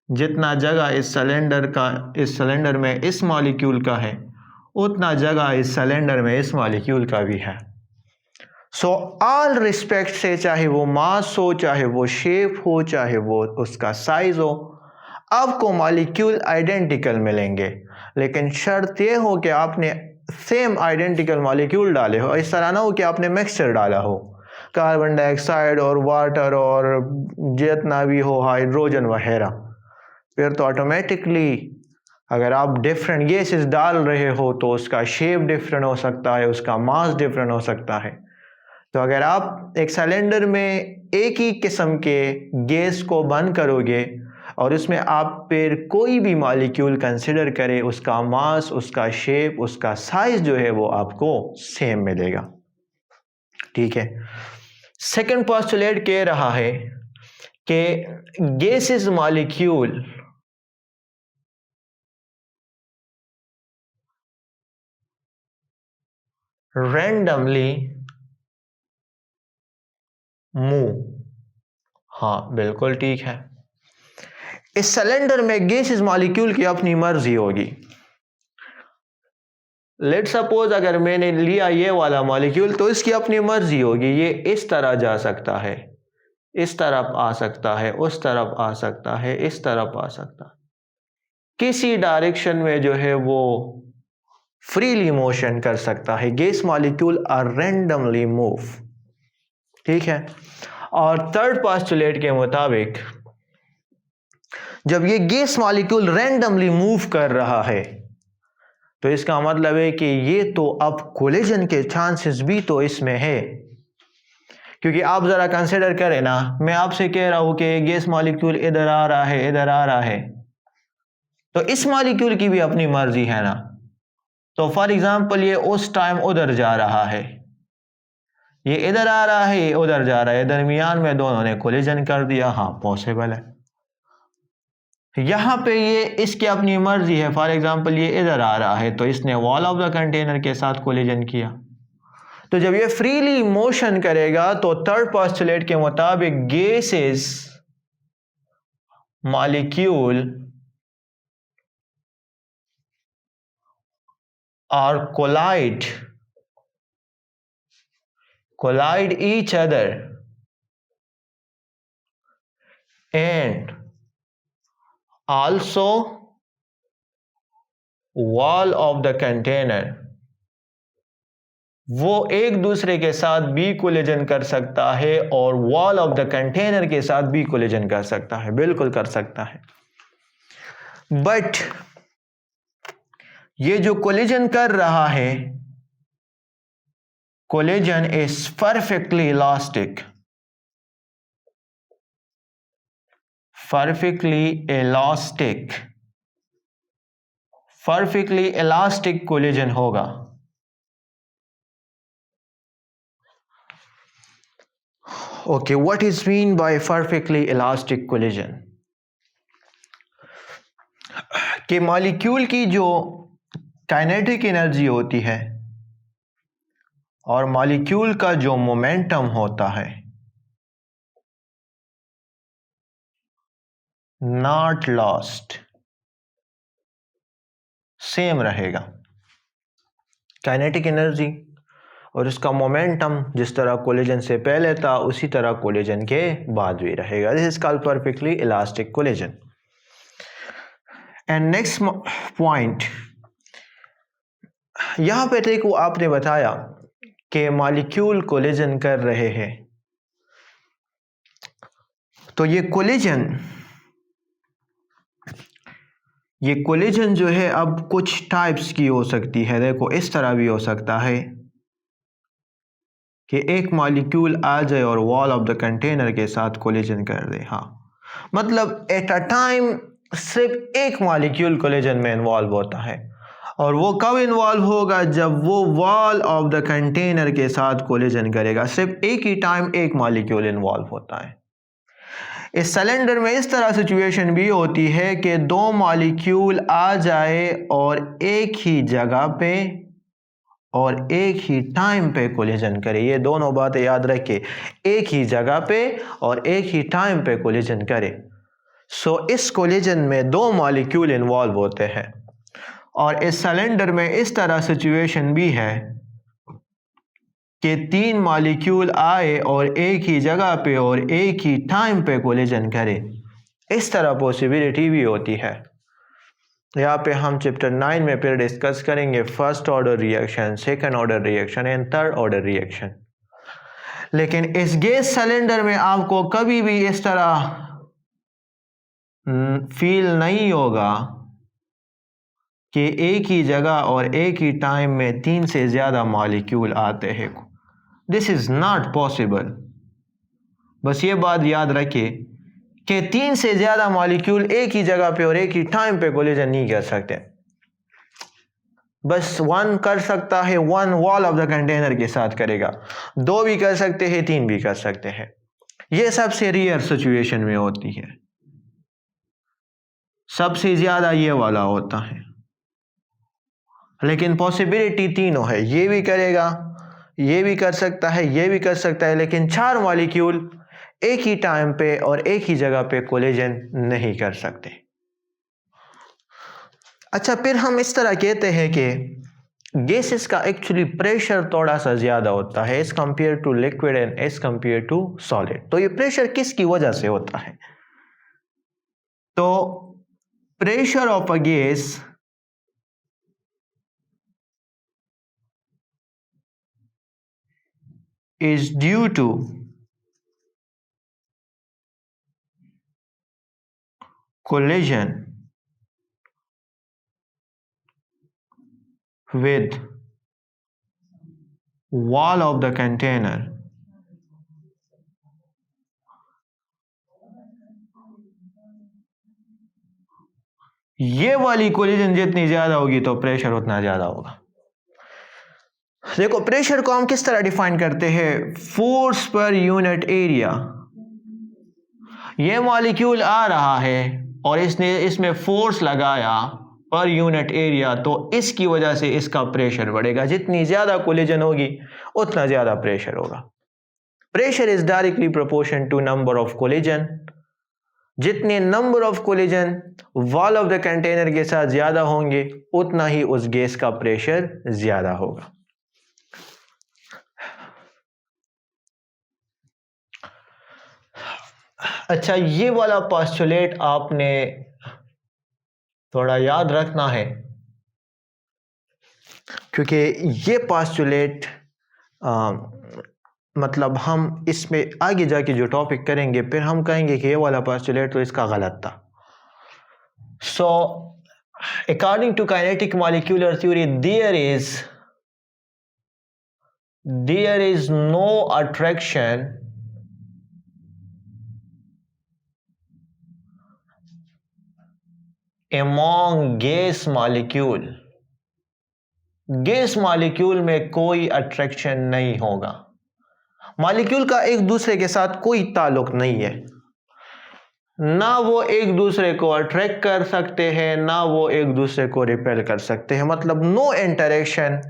जितना जगह इस सिलेंडर में इस मॉलिक्यूल का है, उतना जगह इस सिलेंडर में इस मॉलिक्यूल का भी है। सो ऑल रिस्पेक्ट से, चाहे वो मास हो, चाहे वो शेप हो, चाहे वो उसका साइज हो, आपको मॉलिक्यूल आइडेंटिकल मिलेंगे। लेकिन शर्त ये हो कि आपने सेम आइडेंटिकल मॉलिक्यूल डाले हो। इस तरह ना हो कि आपने मिक्सचर डाला हो, कार्बन डाइऑक्साइड और वाटर और जितना भी हो, हाइड्रोजन वगैरह, फिर तो ऑटोमेटिकली अगर आप डिफरेंट गैसेस डाल रहे हो तो उसका शेप डिफरेंट हो सकता है, उसका मास डिफरेंट हो सकता है। तो अगर आप एक सिलेंडर में एक ही किस्म के गैस को बंद करोगे और उसमें आप फिर कोई भी मॉलिक्यूल कंसिडर करें, उसका मास, उसका शेप, उसका साइज जो है वो आपको सेम मिलेगा। ठीक है। सेकंड पोस्टुलेट कह रहा है कि गैसेस मॉलिक्यूल रैंडमली मूव। हाँ बिल्कुल ठीक है। इस सिलेंडर में गैसेस मॉलिक्यूल की अपनी मर्जी होगी। लेट सपोज अगर मैंने लिया ये वाला मॉलिक्यूल तो इसकी अपनी मर्जी होगी, ये इस तरह जा सकता है, इस तरफ आ सकता है, उस तरफ आ सकता है, इस तरफ आ सकता है, किसी डायरेक्शन में जो है वो फ्रीली मोशन कर सकता है। Gas molecule are randomly move. ठीक है। और थर्ड पोस्टुलेट के मुताबिक जब ये गैस मॉलिक्यूल रैंडमली मूव कर रहा है तो इसका मतलब है कि ये तो अब कोलिजन के चांसेस भी तो इसमें है। क्योंकि आप जरा कंसिडर करें ना, मैं आपसे कह रहा हूं कि गैस मॉलिक्यूल इधर आ रहा है, इधर आ रहा है, तो इस मॉलिक्यूल की भी अपनी मर्जी है ना। तो फॉर एग्जांपल ये उस टाइम उधर जा रहा है, ये इधर आ रहा है, ये उधर जा रहा है, दरमियान में दोनों ने कोलिजन कर दिया। हाँ पॉसिबल है। यहां पे ये इसकी अपनी मर्जी है, फॉर एग्जांपल ये इधर आ रहा है तो इसने वॉल ऑफ द कंटेनर के साथ कोलिजन किया। तो जब ये फ्रीली मोशन करेगा तो थर्ड पोस्टुलेट के मुताबिक gases molecule are collide each other and also wall of the container, वो एक दूसरे के साथ भी कोलिजन कर सकता है और वॉल ऑफ द कंटेनर के साथ भी कोलिजन कर सकता है, बिल्कुल कर सकता है। बट ये जो कोलिजन कर रहा है, collision is perfectly elastic, perfectly elastic collision होगा। Okay, what is mean by perfectly elastic collision? कि मॉलिक्यूल की जो काइनेटिक एनर्जी होती है और मॉलिक्यूल का जो मोमेंटम होता है नॉट लॉस्ट, सेम रहेगा। काइनेटिक एनर्जी और इसका मोमेंटम जिस तरह कोलिजन से पहले था उसी तरह कोलिजन के बाद भी रहेगा। This is called perfectly elastic collision. And next point, यहां पे देखो आपने बताया कि मॉलिक्यूल कोलिजन कर रहे हैं, तो ये कोलिजन जो है अब कुछ टाइप्स की हो सकती है। देखो इस तरह भी हो सकता है कि एक मॉलिक्यूल आ जाए और वॉल ऑफ द कंटेनर के साथ कोलिजन कर दे। हाँ, मतलब एट अ टाइम सिर्फ एक मॉलिक्यूल कोलिजन में इन्वॉल्व होता है, और वो कब इन्वॉल्व होगा? जब वो वॉल ऑफ द कंटेनर के साथ कोलिजन करेगा। सिर्फ एक ही टाइम एक मॉलिक्यूल इन्वॉल्व होता है। इस सिलेंडर में इस तरह सिचुएशन भी होती है कि दो मॉलिक्यूल आ जाए और एक ही जगह पे और एक ही टाइम पे कोलिजन करे। ये दोनों बातें याद रखें, एक ही जगह पे और एक ही टाइम पे कोलिजन करे। सो इस कोलिजन में दो मॉलिक्यूल इन्वॉल्व होते हैं। और इस सिलेंडर में इस तरह सिचुएशन भी है कि तीन मॉलिक्यूल आए और एक ही जगह पे और एक ही टाइम पे कोलिजन करे। इस तरह पॉसिबिलिटी भी होती है। यहाँ पे हम चैप्टर 9 में फिर डिस्कस करेंगे first order reaction, second order reaction and third order reaction. लेकिन इस गैस सिलेंडर में आपको कभी भी इस तरह फील नहीं होगा कि एक ही जगह और एक ही टाइम में तीन से ज़्यादा मॉलिक्यूल आते हैं। This is not possible. बस ये बात याद रखिए कि 3 से ज्यादा मॉलिक्यूल एक ही जगह पे और एक ही टाइम पे कोलिजन नहीं कर सकते। बस 1 कर सकता है, 1 वॉल ऑफ द कंटेनर के साथ करेगा, 2 भी कर सकते हैं, 3 भी कर सकते हैं। ये सबसे रेयर सिचुएशन में होती है, सबसे ज्यादा ये वाला होता है। लेकिन पॉसिबिलिटी तीनों है, ये भी करेगा, ये भी कर सकता है, ये भी कर सकता है, लेकिन 4 मॉलिक्यूल एक ही टाइम पे और एक ही जगह पे कोलिजन नहीं कर सकते। अच्छा, फिर हम इस तरह कहते हैं कि गैसेस का एक्चुअली प्रेशर थोड़ा सा ज्यादा होता है as compare to liquid and as compare to solid. तो ये प्रेशर किसकी वजह से होता है? तो pressure of a gas is due to collision with wall of the container ये वाली कोलिजन जितनी ज्यादा होगी तो प्रेशर उतना ज्यादा होगा। देखो, प्रेशर को हम किस तरह डिफाइन करते हैं? Force per unit area. ये मॉलिक्यूल आ रहा है और इसने इसमें फोर्स लगाया पर यूनिट एरिया, तो इसकी वजह से इसका प्रेशर बढ़ेगा। जितनी ज्यादा कोलिजन होगी उतना ज्यादा प्रेशर होगा। Pressure is directly proportion to number of collision. जितने number of collision wall of the container के साथ ज्यादा होंगे उतना ही उस गैस का प्रेशर ज्यादा होगा। अच्छा, ये वाला पोस्टुलेट आपने थोड़ा याद रखना है, क्योंकि ये पोस्टुलेट मतलब हम इसमें आगे जाके जो टॉपिक करेंगे फिर हम कहेंगे कि ये वाला पोस्टुलेट तो इसका गलत था। So according to kinetic molecular theory there is no attraction among gas molecule। Gas molecule में कोई अट्रैक्शन नहीं होगा। मॉलिक्यूल का एक दूसरे के साथ कोई ताल्लुक नहीं है, ना वो एक दूसरे को अट्रैक्ट कर सकते हैं ना वो एक दूसरे को रिपेल कर सकते हैं। मतलब नो इंटरेक्शन,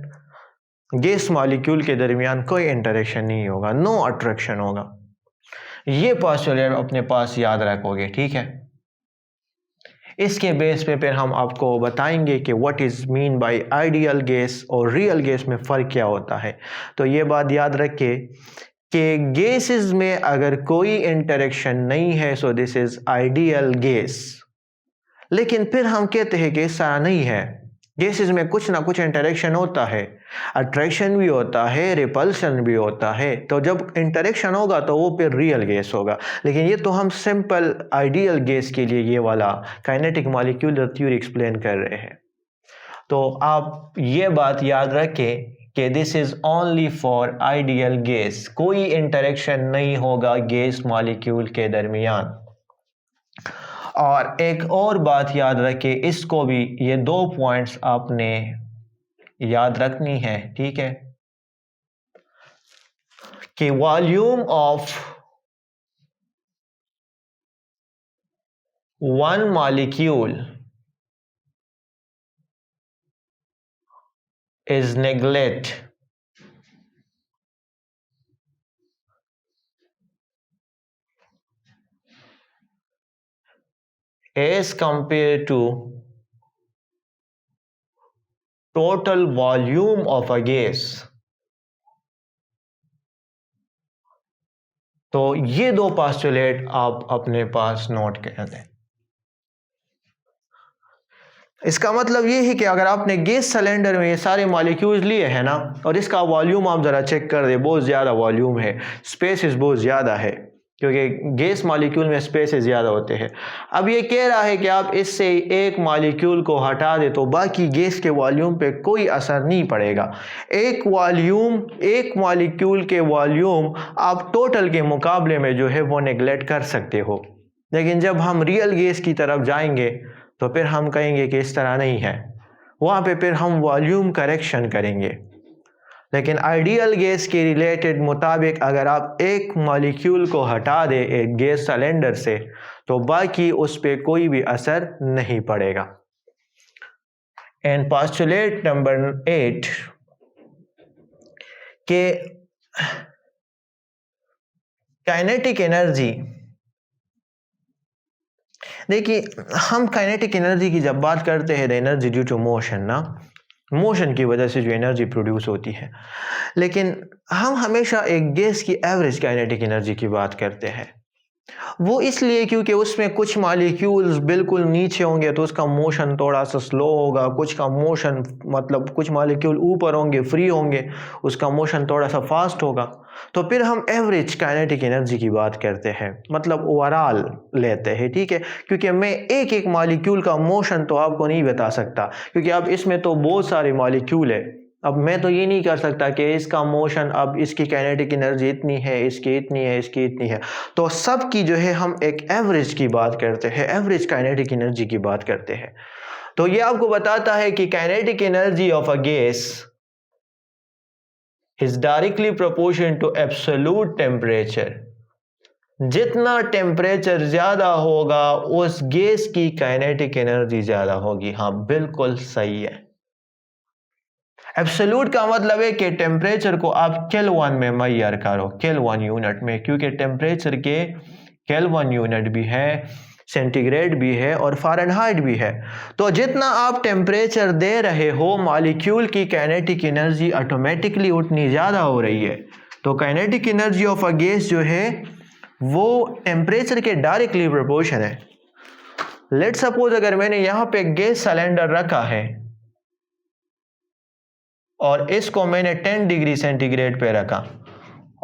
गैस मॉलिक्यूल के दरमियान कोई इंटरेक्शन नहीं होगा, नो अट्रैक्शन होगा। ये पोस्टुलेट अपने पास याद रखोगे, ठीक है? इसके बेस पे फिर हम आपको बताएंगे कि what is mean bye ideal gas और रियल गैस में फ़र्क क्या होता है। तो ये बात याद रखिए कि गैसेस में अगर कोई इंटरेक्शन नहीं है so this is ideal gas. लेकिन फिर हम कहते हैं कि ऐसा नहीं है, गैसेस में कुछ ना कुछ इंटरेक्शन होता है, अट्रैक्शन भी होता है, रिपल्शन भी होता है। तो जब इंटरेक्शन होगा तो वो फिर रियल गैस होगा। लेकिन ये तो हम सिंपल आइडियल गैस के लिए ये वाला काइनेटिक मॉलिक्यूलर थ्योरी एक्सप्लेन कर रहे हैं। तो आप ये बात याद रखें कि this is only for ideal gas, कोई इंटरेक्शन नहीं होगा गैस मॉलिक्यूल के दरमियान। और एक और बात याद रखें, इसको भी, ये 2 पॉइंट्स आपने याद रखनी है, ठीक है? कि volume of one molecule is neglect as compared to total volume of a gas। तो ये 2 पोस्टुलेट आप अपने पास नोट कर दें। इसका मतलब ये है कि अगर आपने गैस सिलेंडर में ये सारे मॉलिक्यूल्स लिए हैं ना, और इसका वॉल्यूम आप ज़रा चेक कर दें, बहुत ज़्यादा वॉल्यूम है, स्पेस बहुत ज़्यादा है, क्योंकि गैस मॉलिक्यूल में स्पेसेस ज़्यादा होते हैं। अब ये कह रहा है कि आप इससे एक मॉलिक्यूल को हटा दे तो बाकी गैस के वॉल्यूम पे कोई असर नहीं पड़ेगा। एक मॉलिक्यूल के वॉल्यूम आप टोटल के मुकाबले में जो है वो नेगलेक्ट कर सकते हो, लेकिन जब हम रियल गैस की तरफ जाएंगे तो फिर हम कहेंगे कि इस तरह नहीं है, वहाँ पे फिर हम वॉल्यूम करेक्शन करेंगे। लेकिन आइडियल गैस के रिलेटेड मुताबिक अगर आप एक मॉलिक्यूल को हटा दें एक गैस सिलेंडर से तो बाकी उस पर कोई भी असर नहीं पड़ेगा। एंड पोस्टुलेट नंबर 8 के काइनेटिक एनर्जी, देखिए हम काइनेटिक एनर्जी की जब बात करते हैं the energy due to motion ना, मोशन की वजह से जो एनर्जी प्रोड्यूस होती है, लेकिन हम हमेशा एक गैस की एवरेज काइनेटिक एनर्जी की बात करते हैं। वो इसलिए क्योंकि उसमें कुछ मॉलिक्यूल्स बिल्कुल नीचे होंगे तो उसका मोशन थोड़ा सा स्लो होगा, कुछ का मोशन मतलब कुछ मॉलिक्यूल ऊपर होंगे फ्री होंगे, उसका मोशन थोड़ा सा फास्ट होगा। तो फिर हम एवरेज काइनेटिक एनर्जी की बात करते हैं, मतलब ओवरऑल लेते हैं, ठीक है। क्योंकि मैं एक एक मॉलिक्यूल का मोशन तो आपको नहीं बता सकता, क्योंकि अब इसमें तो बहुत सारे मॉलिक्यूल है। अब मैं तो ये नहीं कर सकता कि इसका मोशन अब इसकी काइनेटिक एनर्जी इतनी है, इसकी इतनी है, इसकी इतनी है। तो सब की जो है हम एक एवरेज की बात करते हैं, एवरेज काइनेटिक एनर्जी की बात करते हैं। तो ये आपको बताता है कि kinetic energy of a gas is directly proportion to absolute temperature. जितना टेम्परेचर ज्यादा होगा उस गैस की काइनेटिक एनर्जी ज्यादा होगी। हाँ बिल्कुल सही है। एब्सोल्यूट का मतलब है कि टेम्परेचर को आप केल्विन में मेजर करो, केल्विन यूनिट में, क्योंकि टेम्परेचर के केल्विन यूनिट भी है, सेंटीग्रेड भी है और फ़ारेनहाइट भी है। तो जितना आप टेम्परेचर दे रहे हो मॉलिक्यूल की काइनेटिक एनर्जी ऑटोमेटिकली उतनी ज़्यादा हो रही है। तो kinetic energy of a gas जो है वो टेम्परेचर के डायरेक्टली प्रोपोर्शन है। लेट सपोज अगर मैंने यहाँ पे गैस सिलेंडर रखा है और इसको मैंने 10 डिग्री सेंटीग्रेड पे रखा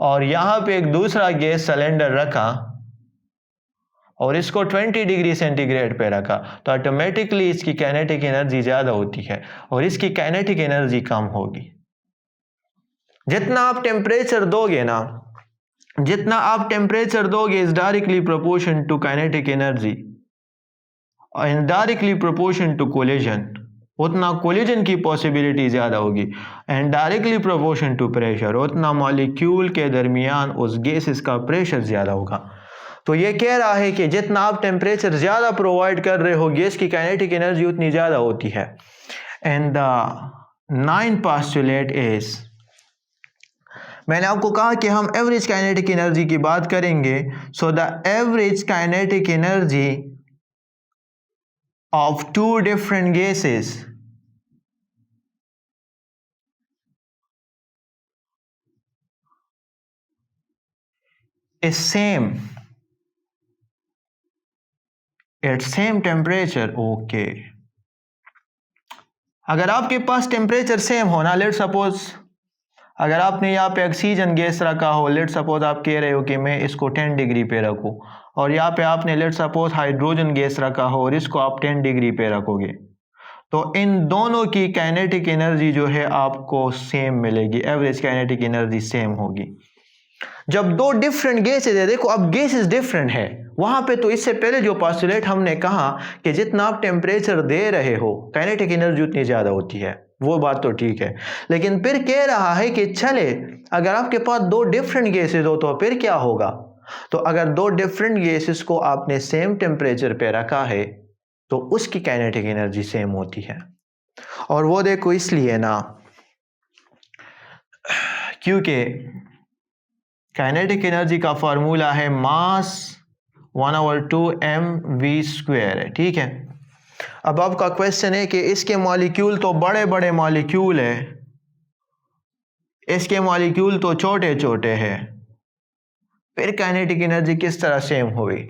और यहाँ पे एक दूसरा गैस सिलेंडर रखा और इसको 20 डिग्री सेंटीग्रेड पे रखा, तो ऑटोमेटिकली इसकी काइनेटिक एनर्जी ज़्यादा होती है और इसकी काइनेटिक एनर्जी कम होगी। जितना आप टेम्परेचर दोगे ना, जितना आप टेम्परेचर दोगे is directly proportion to kinetic energy and directly proportion to collision, उतना कोलिजन की पॉसिबिलिटी ज़्यादा होगी। And directly proportion to pressure, उतना मॉलिक्यूल के दरमियान उस गैसेस का प्रेशर ज़्यादा होगा। तो ये कह रहा है कि जितना आप टेम्परेचर ज़्यादा प्रोवाइड कर रहे हो गैस की काइनेटिक एनर्जी उतनी ज़्यादा होती है। And the 9th postulate is, मैंने आपको कहा कि हम एवरेज काइनेटिक एनर्जी की बात करेंगे। So the average kinetic energy of two different gases is same at same temperature। Okay, अगर आपके पास टेम्परेचर सेम हो ना, लेट सपोज अगर आपने यहाँ पे ऑक्सीजन गैस रखा हो, लेट सपोज आप कह रहे हो कि मैं इसको 10 डिग्री पे रखूँ, और यहाँ पे आपने लेट सपोज हाइड्रोजन गैस रखा हो और इसको आप 10 डिग्री पे रखोगे, तो इन दोनों की काइनेटिक एनर्जी जो है आपको सेम मिलेगी, एवरेज काइनेटिक एनर्जी सेम होगी। जब दो डिफरेंट गैसेज है, देखो अब गैसेज डिफरेंट है वहां पे, तो इससे पहले जो पोस्टुलेट हमने कहा कि जितना आप टेम्परेचर दे रहे हो काइनेटिक एनर्जी उतनी ज्यादा होती है, वो बात तो ठीक है। लेकिन फिर कह रहा है कि चले अगर आपके पास दो डिफरेंट गैसेज हो तो फिर क्या होगा। तो अगर दो डिफरेंट गैसेस को आपने सेम टेम्परेचर पे रखा है तो उसकी काइनेटिक एनर्जी सेम होती है। और वो देखो इसलिए ना क्योंकि काइनेटिक एनर्जी का फॉर्मूला है मास 1/2 mv² है, ठीक है। अब आपका क्वेश्चन है कि इसके मॉलिक्यूल तो बड़े बड़े मॉलिक्यूल है, इसके मॉलिक्यूल तो छोटे छोटे हैं, फिर काइनेटिक एनर्जी किस तरह सेम हुई।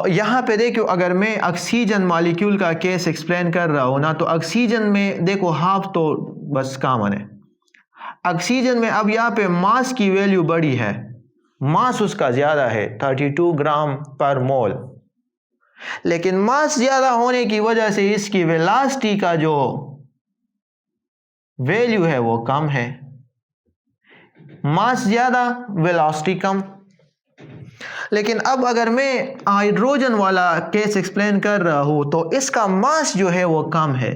यहाँ पे देखो अगर मैं ऑक्सीजन मॉलिक्यूल का केस एक्सप्लेन कर रहा हूं ना, तो ऑक्सीजन में देखो हाफ तो बस कॉमन है। ऑक्सीजन में अब यहाँ पे मास की वैल्यू बड़ी है मास उसका ज्यादा है 32 ग्राम पर मोल, लेकिन मास ज्यादा होने की वजह से इसकी वेलोसिटी का जो वैल्यू है वो कम है। मास ज्यादा, वेलोसिटी कम। लेकिन अब अगर मैं हाइड्रोजन वाला केस एक्सप्लेन कर रहा हूं तो इसका मास जो है वो कम है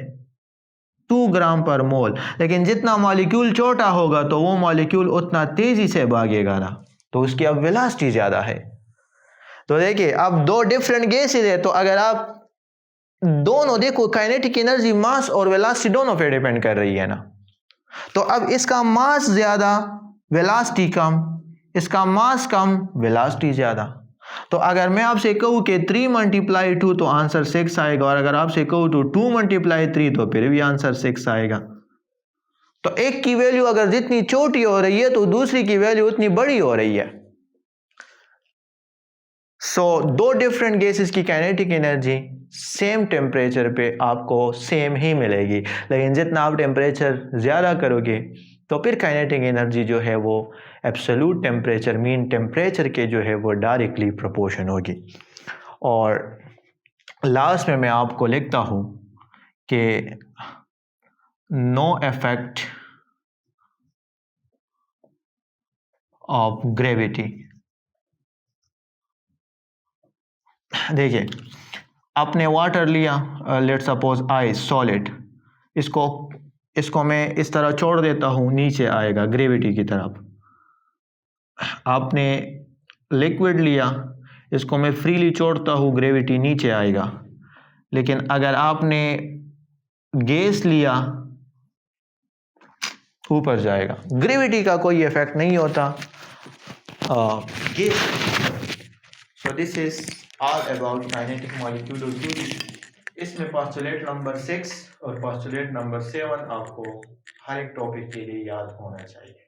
2 ग्राम पर मोल, लेकिन जितना मॉलिक्यूल छोटा होगा तो वो मॉलिक्यूल उतना तेजी से भागेगा ना, तो उसकी अब वेलोसिटी ज्यादा है। तो देखिए अब दो डिफरेंट गैसेज है, तो अगर आप दोनों देखो काइनेटिक एनर्जी मास और वेलोसिटी दोनों पे डिपेंड कर रही है ना। तो अब इसका मास ज्यादा, वेलोसिटी कम, इसका मास कम, वेलोसिटी ज्यादा। तो अगर मैं आपसे कहूं कि 3 मल्टीप्लाई 2 तो आंसर 6 आएगा, और अगर आपसे कहूं तो 2 मल्टीप्लाई 3 तो फिर भी आंसर 6 आएगा। तो एक की वैल्यू अगर जितनी छोटी हो रही है तो दूसरी की वैल्यू उतनी बड़ी हो रही है। सो दो डिफरेंट गैसेस की काइनेटिक एनर्जी सेम टेम्परेचर पे आपको सेम ही मिलेगी, लेकिन जितना आप टेम्परेचर ज़्यादा करोगे तो फिर काइनेटिक एनर्जी जो है वो एब्सोल्यूट टेम्परेचर मीन टेम्परेचर के जो है वो डायरेक्टली प्रोपोर्शन होगी। और लास्ट में मैं आपको लिखता हूँ कि नो इफेक्ट ऑफ ग्रेविटी। देखिए आपने वाटर लिया, लेट सपोज आइस सॉलिड, इसको मैं इस तरह छोड़ देता हूँ, नीचे आएगा ग्रेविटी की तरफ। आपने लिक्विड लिया, इसको मैं फ्रीली छोड़ता हूँ, ग्रेविटी नीचे आएगा। लेकिन अगर आपने गैस लिया ऊपर जाएगा, ग्रेविटी का कोई इफेक्ट नहीं होता gas. So this is all about kinetic molecular theory। इसमें पोस्टुलेट नंबर 6 और पोस्टुलेट नंबर 7 आपको हर एक टॉपिक के लिए याद होना चाहिए।